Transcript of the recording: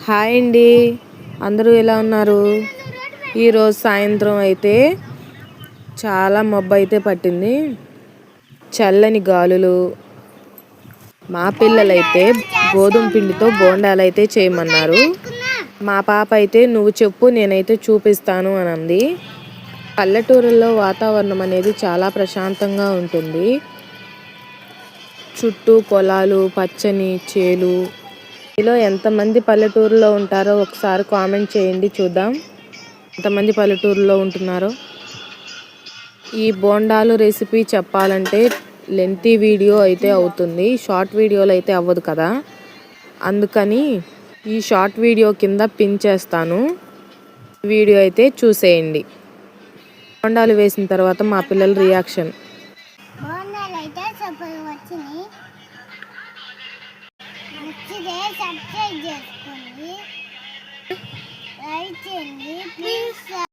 Hi అండి, అందరూ ఎలా ఉన్నారు? ఈరోజు సాయంత్రం అయితే చాలా మబ్బు అయితే పట్టింది. చల్లని గాలులు. మా పిల్లలైతే గోధుమ పిండితో బోండాలు అయితే చేయమన్నారు. మా పాప అయితే నువ్వు చెప్పు నేనైతే చూపిస్తాను అని అంది. పల్లెటూరులో వాతావరణం అనేది చాలా ప్రశాంతంగా ఉంటుంది. చుట్టూ పొలాలు, పచ్చని చేలు. మీలో ఎంతమంది పల్లెటూరులో ఉంటారో ఒకసారి కామెంట్ చేయండి, చూద్దాం ఎంతమంది పల్లెటూరులో ఉంటున్నారో. ఈ బోండాలు రెసిపీ చెప్పాలంటే లెంతీ వీడియో అయితే అవుతుంది, షార్ట్ వీడియోలో అయితే అవ్వదు కదా. అందుకని ఈ షార్ట్ వీడియో కింద పిన్ చేస్తాను, వీడియో అయితే చూసేయండి. బోండాలు వేసిన తర్వాత మా పిల్లల రియాక్షన్. నచ్చితే సబ్స్క్రైబ్ చేసుకోండి, లైక్ చేయండి ప్లీజ్.